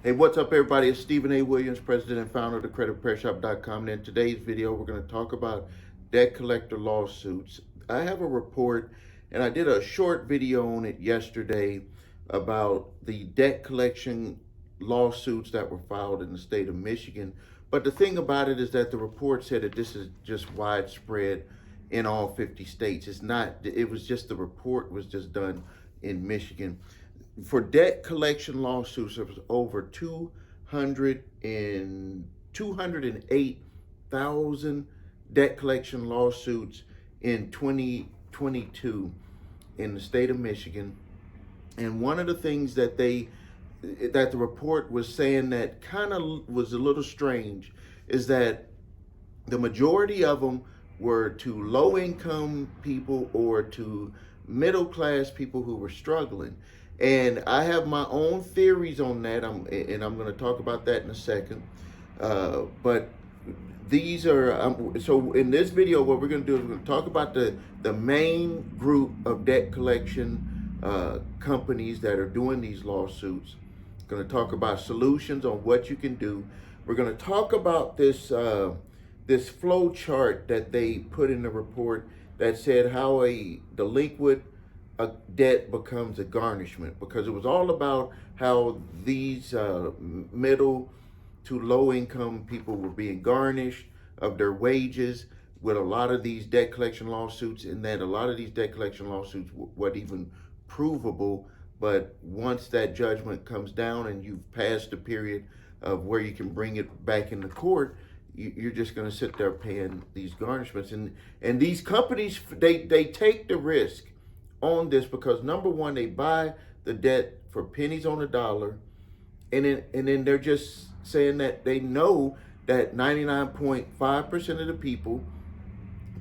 Hey, what's up, everybody? It's Stephen A. Williams, president and founder of the creditrepairshop.com. And in today's video, we're going to talk about debt collector lawsuits. I have a report, and I did a short video on it yesterday about the debt collection lawsuits that were filed in the state of Michigan. But the thing about it is that the report said that this is just widespread in all 50 states. It's not, it was just the report was just done in Michigan. For debt collection lawsuits, there was over 208,000 debt collection lawsuits in 2022 in the state of Michigan. And one of the things that the report was saying that kind of was a little strange is that the majority of them were to low income people or to middle class people who were struggling. And I have my own theories on that, I'm going to talk about that in a second. But these are, so in this video, what we're going to do is we're going to talk about the main group of debt collection companies that are doing these lawsuits. Going to talk about solutions on what you can do. We're going to talk about this this flow chart that they put in the report that said how a delinquent debt becomes a garnishment, because it was all about how these middle to low income people were being garnished of their wages with a lot of these debt collection lawsuits, and that a lot of these debt collection lawsuits weren't even provable. But once that judgment comes down and you've passed the period of where you can bring it back into court, you're just going to sit there paying these garnishments. And these companies, they take the risk on this because, number one, they buy the debt for pennies on the dollar, and then they're just saying that they know that 99.5% of the people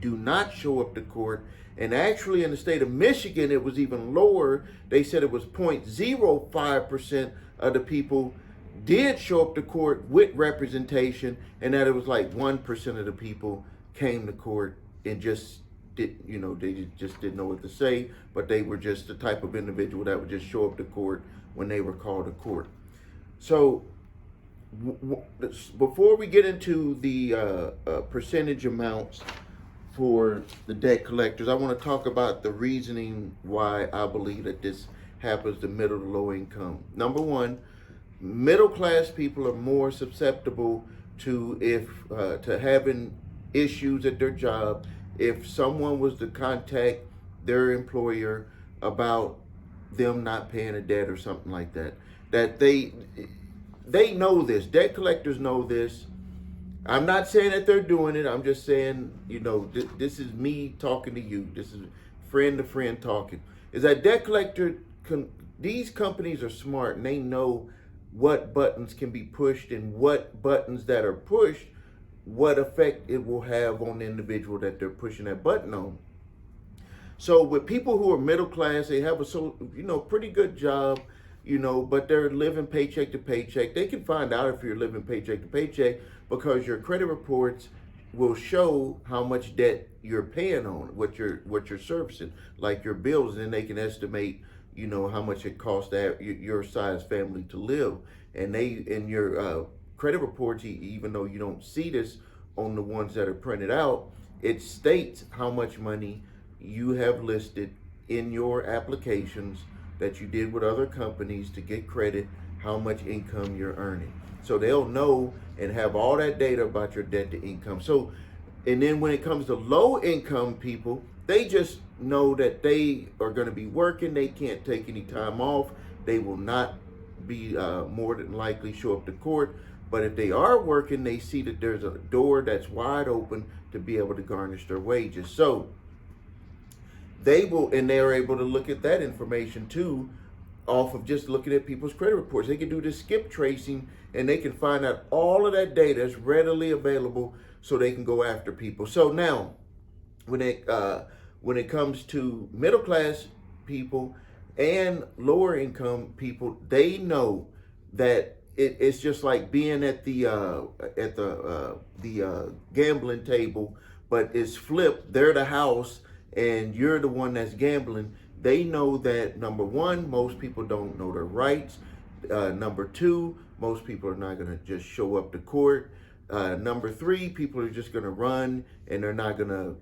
do not show up to court. And actually in the state of Michigan, it was even lower. They said it was 0.05% of the people did show up to court with representation, and that it was like 1% of the people came to court and just they just didn't know what to say, but they were just the type of individual that would just show up to court when they were called to court. So before we get into the percentage amounts for the debt collectors, I want to talk about the reasoning why I believe that this happens to middle to low income. Number one, middle class people are more susceptible to to having issues at their job. If someone was to contact their employer about them not paying a debt or something like that, that they know this. Debt collectors know this. I'm not saying that they're doing it. I'm just saying, this is me talking to you. This is friend to friend talking. Is that debt collector, these companies are smart and they know what buttons can be pushed and what buttons that are pushed, what effect it will have on the individual that they're pushing that button on. So with people who are middle class, they have a pretty good job, but they're living paycheck to paycheck. They can find out if you're living paycheck to paycheck because your credit reports will show how much debt you're paying on, what you're servicing, like your bills, and then they can estimate how much it costs your size family to live. And in your credit reports, even though you don't see this on the ones that are printed out, it states how much money you have listed in your applications that you did with other companies to get credit, how much income you're earning. So they'll know and have all that data about your debt to income. So, and then when it comes to low income people, they just know that they are going to be working. They can't take any time off. They will not be more than likely show up to court. But if they are working, they see that there's a door that's wide open to be able to garnish their wages. So they're able to look at that information too, off of just looking at people's credit reports. They can do this skip tracing and they can find out all of that data is readily available so they can go after people. So now, when it comes to middle class people and lower income people, they know that it's just like being at the gambling table, but it's flipped. They're the house and you're the one that's gambling. They know that, number one, most people don't know their rights. Number two, most people are not going to just show up to court. Number three, people are just going to run, and they're not going to,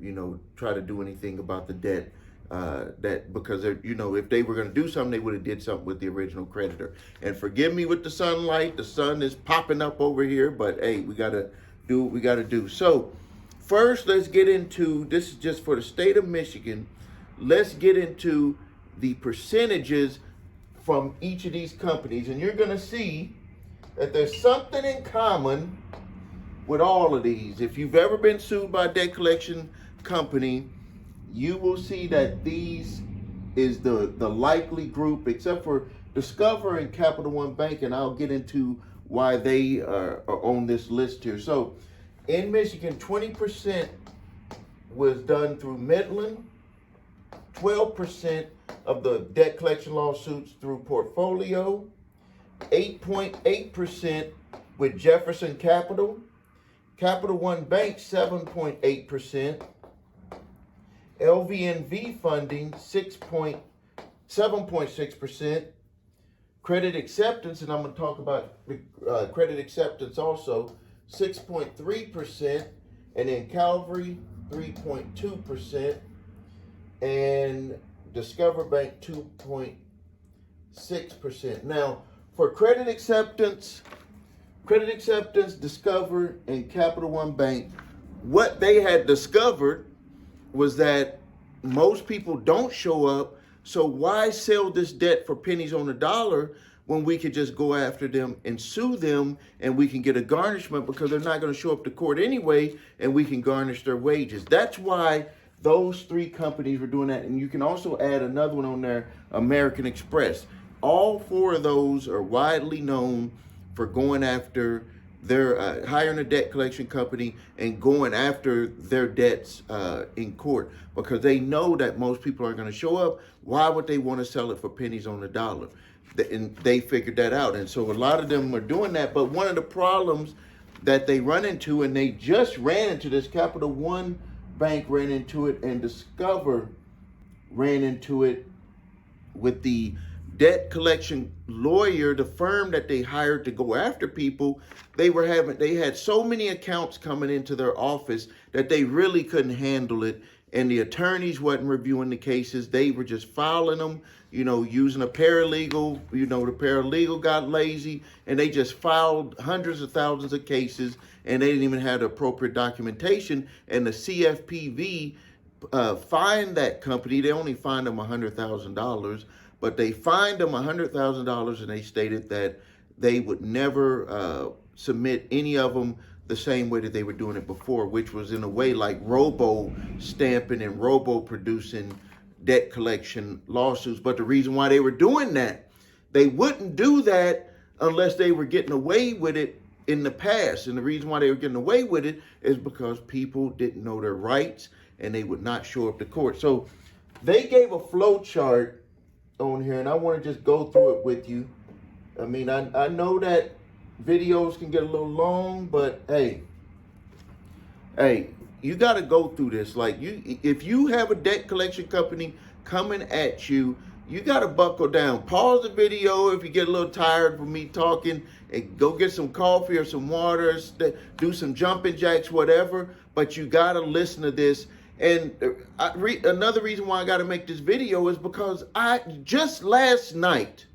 try to do anything about the debt. Because they're, if they were going to do something, they would have did something with the original creditor. And forgive me with the sunlight. The sun is popping up over here, but hey, we got to do what we got to do. So first, let's get into, this is just for the state of Michigan. Let's get into the percentages from each of these companies. And you're going to see that there's something in common with all of these. If you've ever been sued by a debt collection company, you will see that these is the likely group, except for Discover and Capital One Bank, and I'll get into why they are on this list here. So in Michigan, 20% was done through Midland, 12% of the debt collection lawsuits through Portfolio, 8.8% with Jefferson Capital, Capital One Bank 7.8%, LVNV funding 7.6%, credit acceptance, and I'm going to talk about credit acceptance also, 6.3%, and then Calvary 3.2%, and Discover Bank 2.6%. Now, for credit acceptance, Discover, and Capital One Bank, what they had discovered was that most people don't show up, so why sell this debt for pennies on the dollar when we could just go after them and sue them, and we can get a garnishment because they're not going to show up to court anyway, and we can garnish their wages. That's why those three companies were doing that. And you can also add another one on there, American Express. All four of those are widely known for going after their hiring a debt collection company and going after their debts in court, because they know that most people aren't going to show up. Why would they want to sell it for pennies on the dollar? And they figured that out. And so a lot of them are doing that. But one of the problems that they run into, and they just ran into this, Capital One Bank ran into it, and Discover ran into it with the debt collection lawyer, the firm that they hired to go after people. They had so many accounts coming into their office that they really couldn't handle it. And the attorneys wasn't reviewing the cases. They were just filing them, using a paralegal. The paralegal got lazy, and they just filed hundreds of thousands of cases, and they didn't even have the appropriate documentation. And the CFPB fined that company. They only fined them $100,000, but they fined them $100,000, and they stated that they would never submit any of them the same way that they were doing it before, which was in a way like robo-stamping and robo-producing debt collection lawsuits. But the reason why they were doing that, they wouldn't do that unless they were getting away with it in the past. And the reason why they were getting away with it is because people didn't know their rights, and they would not show up to court. So they gave a flow chart on here, and I want to just go through it with you. I mean, I know that videos can get a little long, but hey, you got to go through this. Like, if you have a debt collection company coming at you, you got to buckle down. Pause the video if you get a little tired from me talking, and go get some coffee or some water, do some jumping jacks, whatever. But you got to listen to this. And another reason why I got to make this video is because just last night,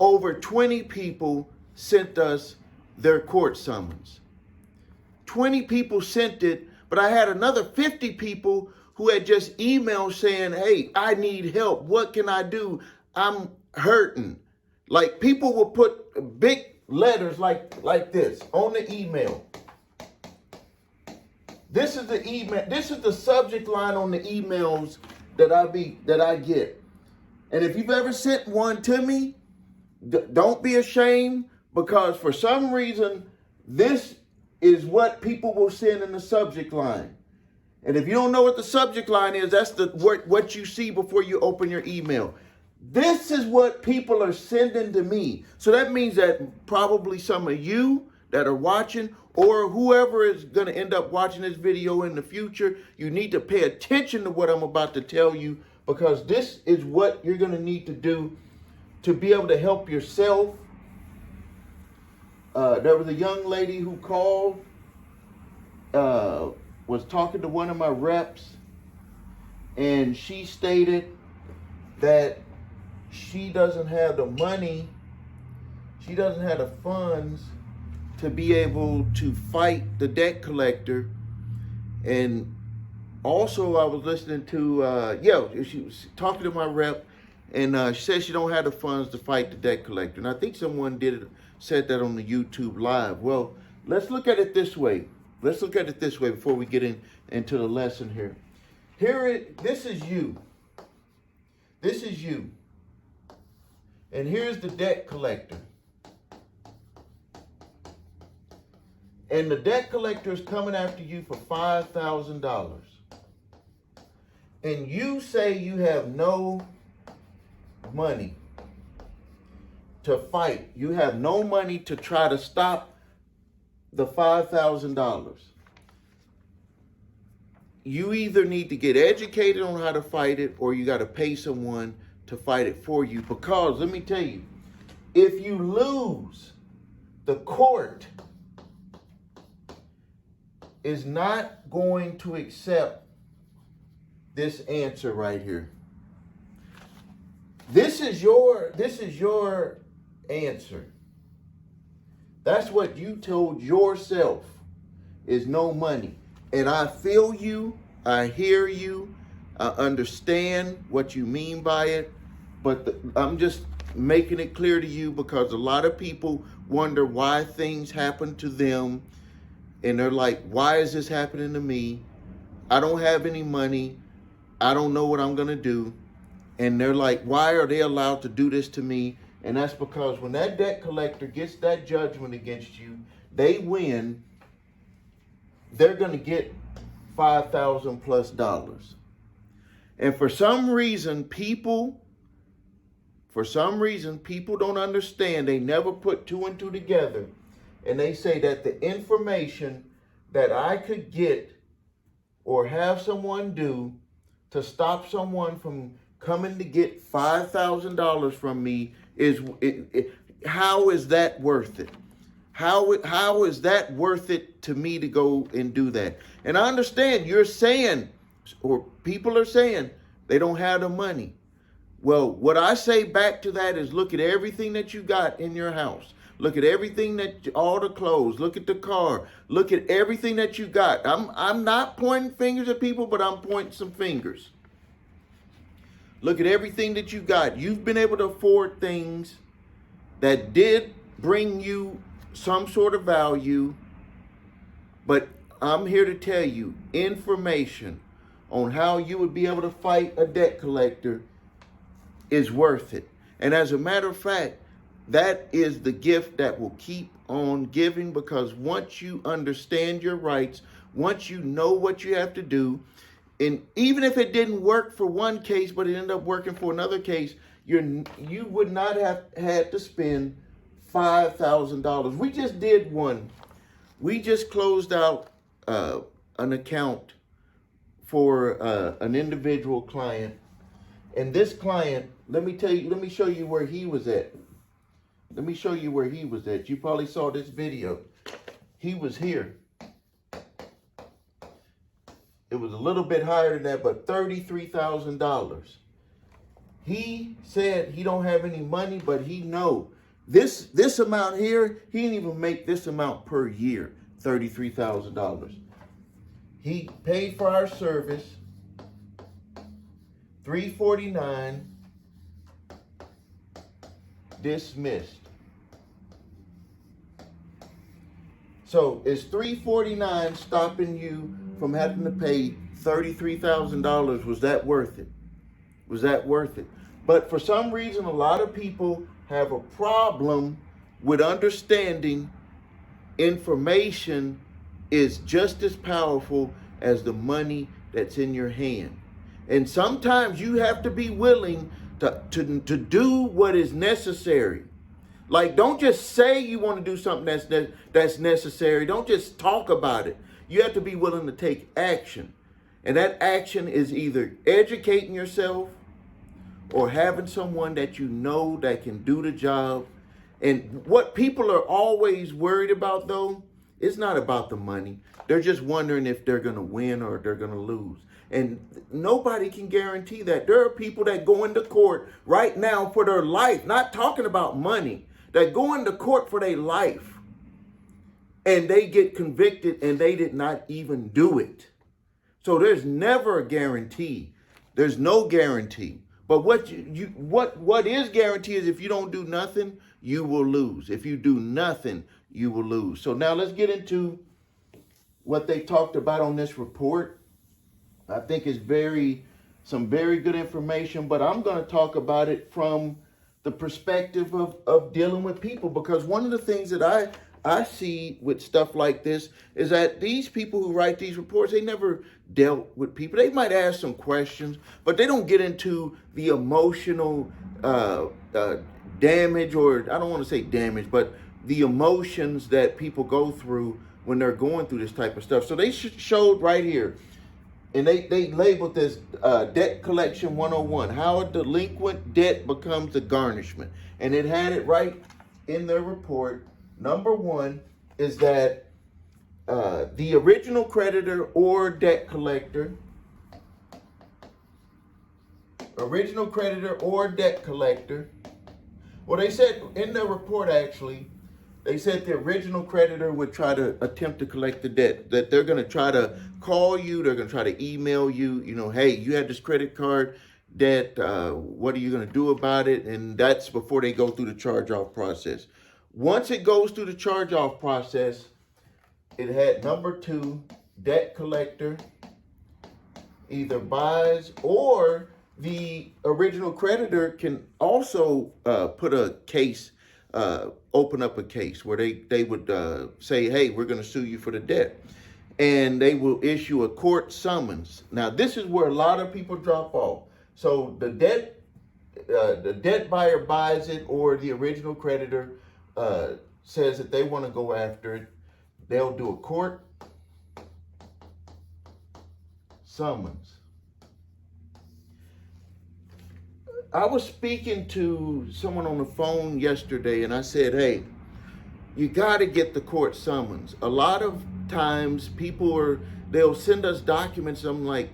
over 20 people sent us their court summons. 20 people sent it, but I had another 50 people who had just emailed saying, hey, I need help. What can I do? I'm hurting. Like, people will put big letters like this on the email. This is the email. This is the subject line on the emails that I get. And if you've ever sent one to me, don't be ashamed, because for some reason, this is what people will send in the subject line. And if you don't know what the subject line is, that's what you see before you open your email. This is what people are sending to me. So that means that probably some of you that are watching, or whoever is going to end up watching this video in the future, you need to pay attention to what I'm about to tell you, because this is what you're going to need to do to be able to help yourself There was a young lady who called, was talking to one of my reps, and she stated that she doesn't have the money, she doesn't have the funds to be able to fight the debt collector. And also I was listening to, she was talking to my rep, and she said she don't have the funds to fight the debt collector. And I think someone said that on the YouTube live. Well, let's look at it this way. Let's look at it this way before we get into the lesson here. This is you. This is you. And here's the debt collector. And the debt collector is coming after you for $5,000. And you say you have no money to fight. You have no money to try to stop the $5,000. You either need to get educated on how to fight it, or you got to pay someone to fight it for you. Because let me tell you, if you lose, the court is not going to accept this answer right here. This is your answer. That's what you told yourself, is no money. And I feel you, I hear you, I understand what you mean by it, but I'm just making it clear to you because a lot of people wonder why things happen to them. And they're like, why is this happening to me? I don't have any money. I don't know what I'm going to do. And they're like, why are they allowed to do this to me? And that's because when that debt collector gets that judgment against you, they win, they're going to get $5,000+. And for some reason, people don't understand. They never put two and two together. And they say that the information that I could get or have someone do to stop someone from coming to get $5,000 from me how is that worth it? How is that worth it to me to go and do that? And I understand you're saying, or people are saying, they don't have the money. Well, what I say back to that is look at everything that you got in your house. Look at everything all the clothes. Look at the car. Look at everything that you got. I'm not pointing fingers at people, but I'm pointing some fingers. Look at everything that you got. You've been able to afford things that did bring you some sort of value, but I'm here to tell you information on how you would be able to fight a debt collector is worth it. And as a matter of fact, that is the gift that will keep on giving, because once you understand your rights, once you know what you have to do, and even if it didn't work for one case, but it ended up working for another case, you would not have had to spend $5,000. We just did one. We just closed out an account for an individual client. And this client, let me show you where he was at. Let me show you where he was at. You probably saw this video. He was here. It was a little bit higher than that, but $33,000. He said he don't have any money, but he know this amount here, he didn't even make this amount per year, $33,000. He paid for our service, $349, dismissed. So is $349 stopping you from having to pay $33,000? Was that worth it? Was that worth it? But for some reason, a lot of people have a problem with understanding information is just as powerful as the money that's in your hand. And sometimes you have to be willing to do what is necessary. Like, don't just say you want to do something that's necessary. Don't just talk about it. You have to be willing to take action. And that action is either educating yourself or having someone that you know that can do the job And what people are always worried about, though, it's not about the money. They're just wondering if they're going to win or they're going to lose. And nobody can guarantee that. There are people that go into court right now for their life, not talking about money, that go into court for their life. And they get convicted and they did not even do it. So there's never a guarantee. There's no guarantee. But what is guaranteed is if you don't do nothing, you will lose. If you do nothing, you will lose. So now let's get into what they talked about on this report. I think it's some very good information, but I'm going to talk about it from the perspective of dealing with people, because one of the things that I see with stuff like this is that these people who write these reports, they never dealt with people. They might ask some questions, but they don't get into the emotional damage, or I don't want to say damage, but the emotions that people go through when they're going through this type of stuff. So they showed right here, and they labeled this Debt Collection 101, how a delinquent debt becomes a garnishment. And it had it right in their report. Number one is that the original creditor or debt collector, well, they said in their report, actually, they said the original creditor would try to attempt to collect the debt, that they're going to try to call you, they're going to try to email you, hey, you had this credit card debt, what are you going to do about it? And that's before they go through the charge-off process. Once it goes through the charge-off process, it had number two, debt collector either buys, or the original creditor can also put a case, open up a case where they would say, hey, we're going to sue you for the debt. And they will issue a court summons. Now, this is where a lot of people drop off. So the debt buyer buys it, or the original creditor says that they want to go after it. They'll do a court summons. I was speaking to someone on the phone yesterday, and I said, hey, you got to get the court summons. A lot of times they'll send us documents. I'm like,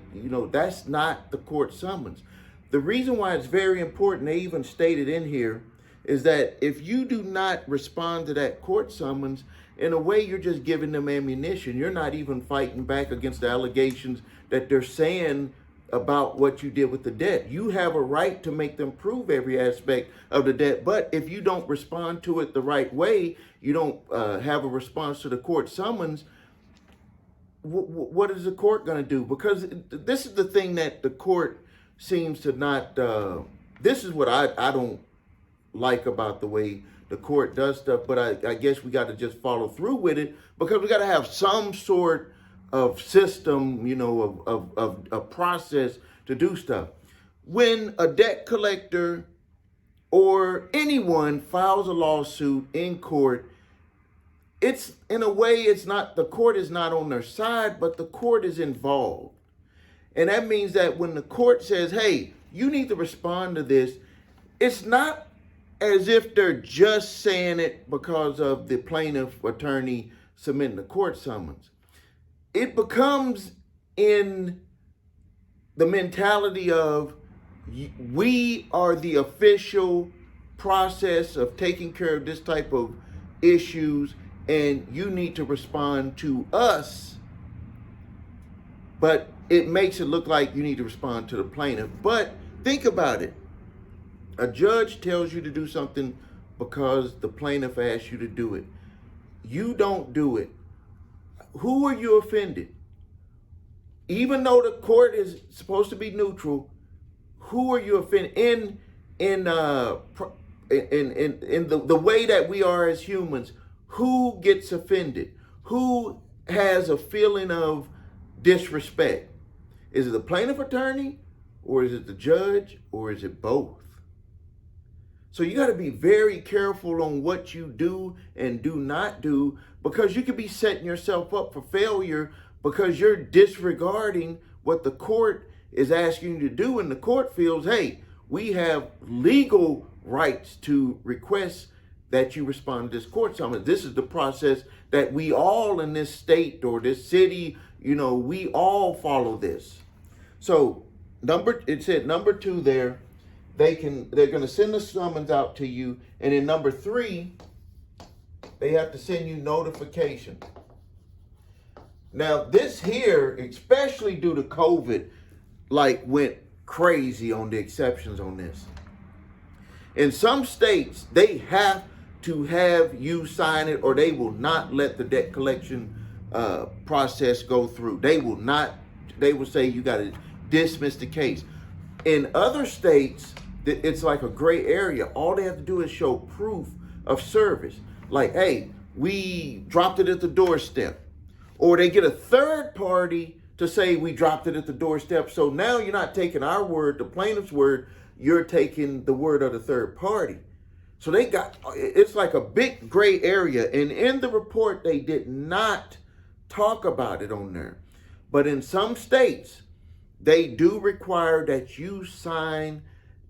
that's not the court summons. The reason why it's very important, they even stated in here, is that if you do not respond to that court summons, in a way, you're just giving them ammunition. You're not even fighting back against the allegations that they're saying about what you did with the debt. You have a right to make them prove every aspect of the debt. But if you don't respond to it the right way, you don't have a response to the court summons, what is the court going to do? Because this is the thing that the court seems to not, this is what I don't like about the way the court does stuff, but I guess we got to just follow through with it, because we got to have some sort of system, of a process to do stuff. When a debt collector or anyone files a lawsuit in court, it's, in a way, it's not, the court is not on their side, but the court is involved. And that means that when the court says, hey, you need to respond to this, it's not as if they're just saying it because of the plaintiff attorney submitting the court summons. It becomes in the mentality of, we are the official process of taking care of this type of issues, and you need to respond to us. But it makes it look like you need to respond to the plaintiff. But think about it. A judge tells you to do something because the plaintiff asked you to do it. You don't do it. Who are you offended? Even though the court is supposed to be neutral, who are you offended? In the way that we are as humans, who gets offended? Who has a feeling of disrespect? Is it the plaintiff attorney, or is it the judge, or is it both? So you got to be very careful on what you do and do not do, because you could be setting yourself up for failure because you're disregarding what the court is asking you to do. And the court feels, hey, we have legal rights to request that you respond to this court summons. This is the process that we all in this state or this city, we all follow this. So it said number 2 there, they're going to send the summons out to you. And in number 3, they have to send you notification. Now this here, especially due to COVID, went crazy on the exceptions on this. In some states, they have to have you sign it or they will not let the debt collection process go through. They will say you got to dismiss the case. In other states, it's like a gray area. All they have to do is show proof of service. Like, hey, we dropped it at the doorstep. Or they get a third party to say we dropped it at the doorstep. So now you're not taking our word, the plaintiff's word, you're taking the word of the third party. So it's like a big gray area. And in the report, they did not talk about it on there. But in some states, they do require that you sign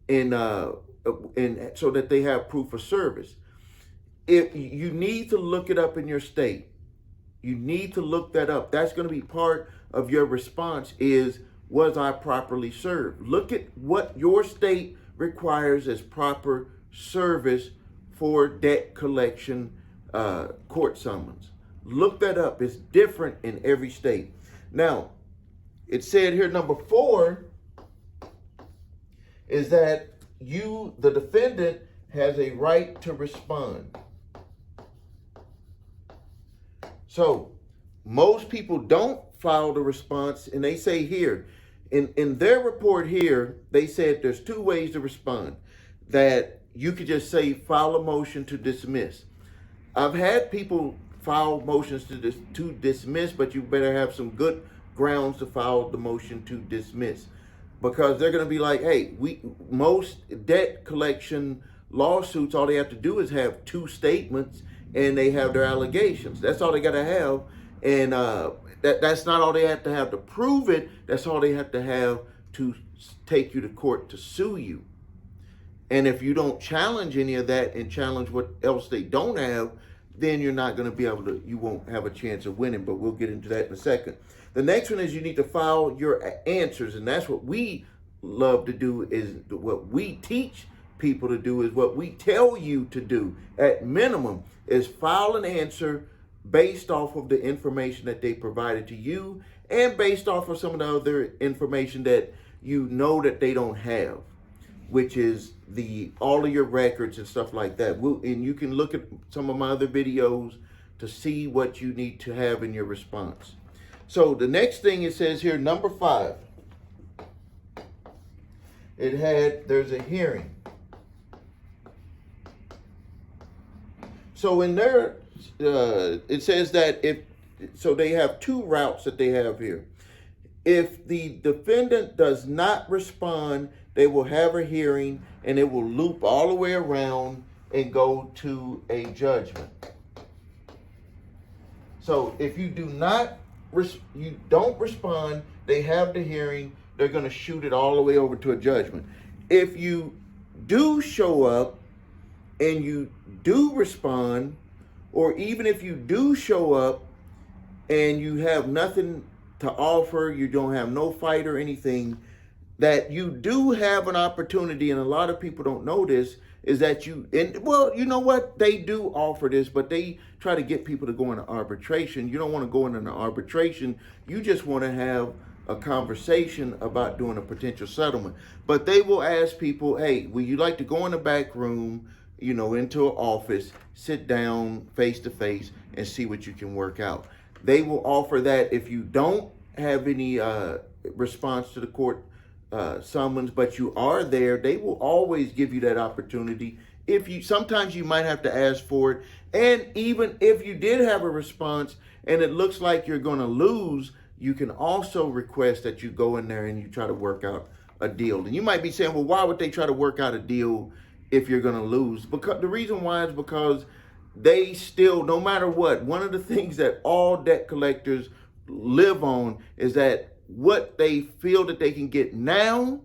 in so that they have proof of service. If you need to look it up in your state, you need to look that up. That's going to be part of your response is, was I properly served? Look at what your state requires as proper service for debt collection court summons. Look that up. It's different in every state. Now, it said here, number 4, is that the defendant, has a right to respond. So most people don't file the response, and they say here, in their report here, they said there's 2 ways to respond. That you could just say, file a motion to dismiss. I've had people file motions to dismiss, but you better have some good grounds to file the motion to dismiss. Because they're going to be like, hey, most debt collection lawsuits, all they have to do is have 2 statements and they have their allegations. That's all they got to have. And that's not all they have to prove it. That's all they have to have to take you to court to sue you. And if you don't challenge any of that and challenge what else they don't have, then you're not going to be able to, you won't have a chance of winning. But we'll get into that in a second. The next one is you need to file your answers. And that's what we love to do, is what we teach people to do, is what we tell you to do at minimum, is file an answer based off of the information that they provided to you and based off of some of the other information that you know that they don't have, which is all of your records and stuff like that. And you can look at some of my other videos to see what you need to have in your response. So the next thing it says here, number 5, there's a hearing. So in there, it says that they have 2 routes that they have here. If the defendant does not respond, they will have a hearing and it will loop all the way around and go to a judgment. So if you don't respond, they have the hearing, they're going to shoot it all the way over to a judgment. If you do show up and you do respond, or even if you do show up and you have nothing to offer, you don't have no fight or anything, that you do have an opportunity, and a lot of people don't know this, is that you know what? They do offer this, but they try to get people to go into arbitration. You don't want to go into an arbitration. You just want to have a conversation about doing a potential settlement. But they will ask people, hey, would you like to go in the back room, into an office, sit down face to face and see what you can work out. They will offer that if you don't have any response to the court summons, but you are there, they will always give you that opportunity. Sometimes you might have to ask for it. And even if you did have a response and it looks like you're going to lose, you can also request that you go in there and you try to work out a deal. And you might be saying, well, why would they try to work out a deal if you're going to lose? Because the reason why is because they still, no matter what, one of the things that all debt collectors live on is that what they feel that they can get now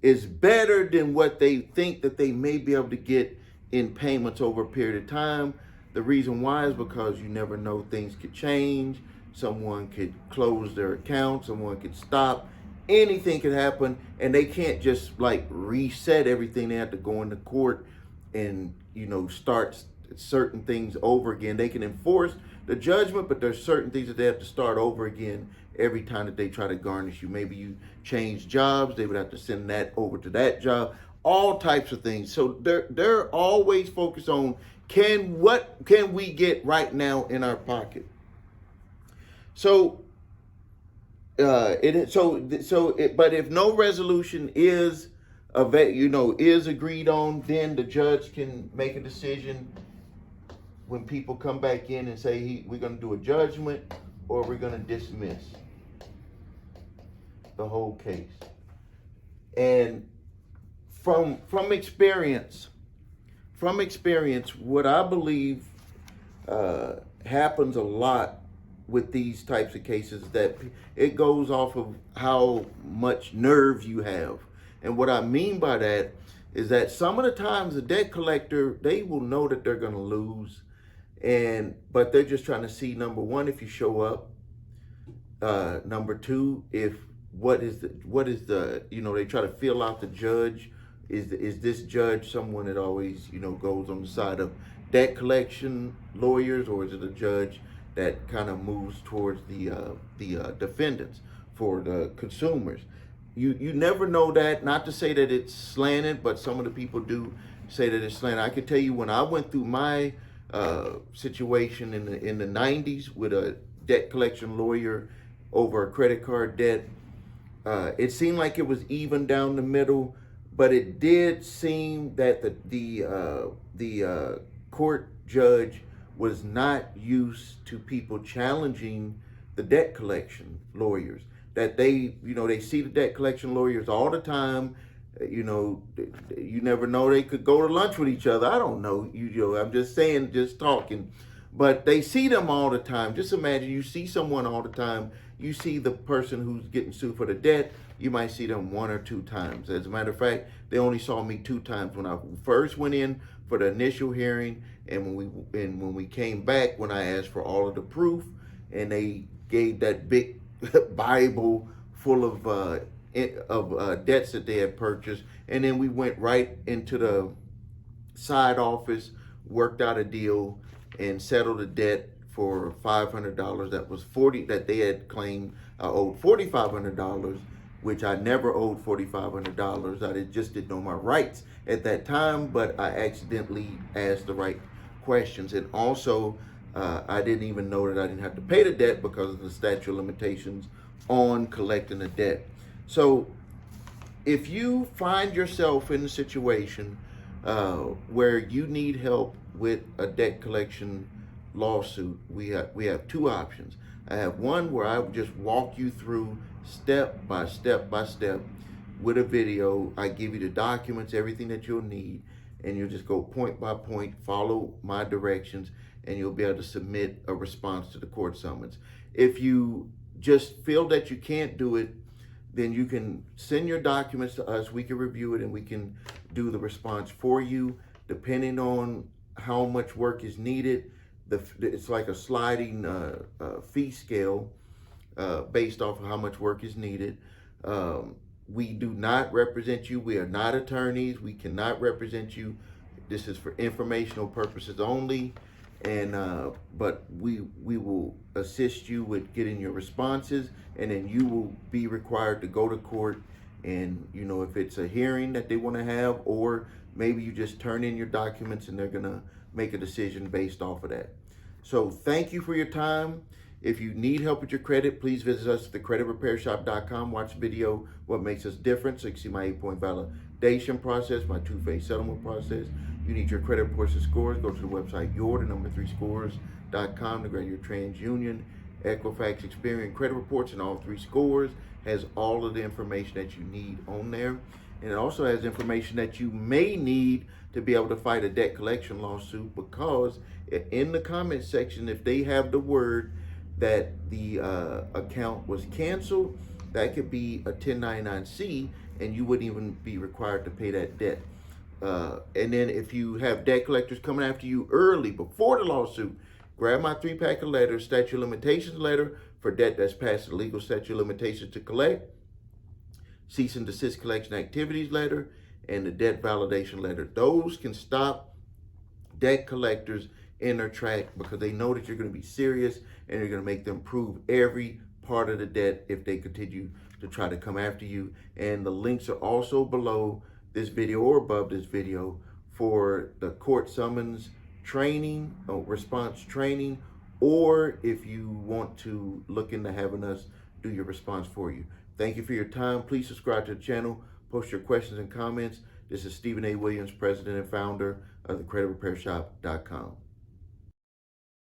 is better than what they think that they may be able to get in payments over a period of time. The reason why is because you never know, things could change. Someone could close their account, someone could stop, anything could happen, and they can't just like reset everything. They have to go into court and start certain things over again. They can enforce the judgment, but there's certain things that they have to start over again every time that they try to garnish you. Maybe you change jobs, they would have to send that over to that job, all types of things. So they're always focused on what can we get right now in our pocket. So but if no resolution is is agreed on, then the judge can make a decision when people come back in and say we're going to do a judgment or we're going to dismiss the whole case. And from experience, what I believe happens a lot with these types of cases, that it goes off of how much nerve you have. And what I mean by that is that some of the times the debt collector, they will know that they're going to lose, but they're just trying to see, number one, if you show up, number two, if what is the they try to feel out the judge. Is this judge someone that always goes on the side of debt collection lawyers, or is it a judge that kind of moves towards the defendants for the consumers? You never know that. Not to say that it's slanted, but some of the people do say that it's slanted. I can tell you, when I went through my situation in the 90s with a debt collection lawyer over a credit card debt, it seemed like it was even down the middle, but it did seem that the court judge was not used to people challenging the debt collection lawyers. That they see the debt collection lawyers all the time. You never know, they could go to lunch with each other. I don't know. I'm just saying, just talking. But they see them all the time. Just imagine you see someone all the time. You see the person who's getting sued for the debt, you might see them 1 or 2 times. As a matter of fact, they only saw me 2 times when I first went in for the initial hearing, and when we came back, when I asked for all of the proof, and they gave that big Bible full of debts that they had purchased, and then we went right into the side office, worked out a deal, and settled a debt for $500. That was that they had claimed I owed $4,500, which I never owed $4,500. I just didn't know my rights at that time, but I accidentally asked the right questions. And also, I didn't even know that I didn't have to pay the debt because of the statute of limitations on collecting the debt. So if you find yourself in a situation where you need help with a debt collection lawsuit, we have 2 options. I have one where I would just walk you through step by step with a video. I give you the documents, everything that you'll need, and you'll just go point by point, follow my directions, and you'll be able to submit a response to the court summons. If you just feel that you can't do it, then you can send your documents to us. We can review it and we can do the response for you, depending on how much work is needed. It's like a sliding fee scale based off of how much work is needed. We do not represent you. We are not attorneys. We cannot represent you. This is for informational purposes only. And but we will assist you with getting your responses, and then you will be required to go to court. And if it's a hearing that they want to have, or maybe you just turn in your documents and they're gonna make a decision based off of that. So thank you for your time. If you need help with your credit, please visit us at thecreditrepairshop.com. Watch the video, What Makes Us Different, so you can see my 8-point validation process, my 2-phase settlement process. You need your credit reports and scores, go to the website your3scores.com to grab your TransUnion, Equifax, Experian credit reports, and all 3 scores. Has all of the information that you need on there. And it also has information that you may need to be able to fight a debt collection lawsuit, because in the comment section, if they have the word that the account was canceled, that could be a 1099-C, and you wouldn't even be required to pay that debt. And then if you have debt collectors coming after you early before the lawsuit, grab my 3-pack of letters: statute of limitations letter for debt that's past the legal statute of limitations to collect, cease and desist collection activities letter, and the debt validation letter. Those can stop debt collectors in their track because they know that you're going to be serious and you're going to make them prove every part of the debt if they continue to try to come after you. And the links are also below this video or above this video for the court summons training, response training, or if you want to look into having us do your response for you. Thank you for your time. Please subscribe to the channel, post your questions and comments. This is Stephen A. Williams, president and founder of thecreditrepairshop.com.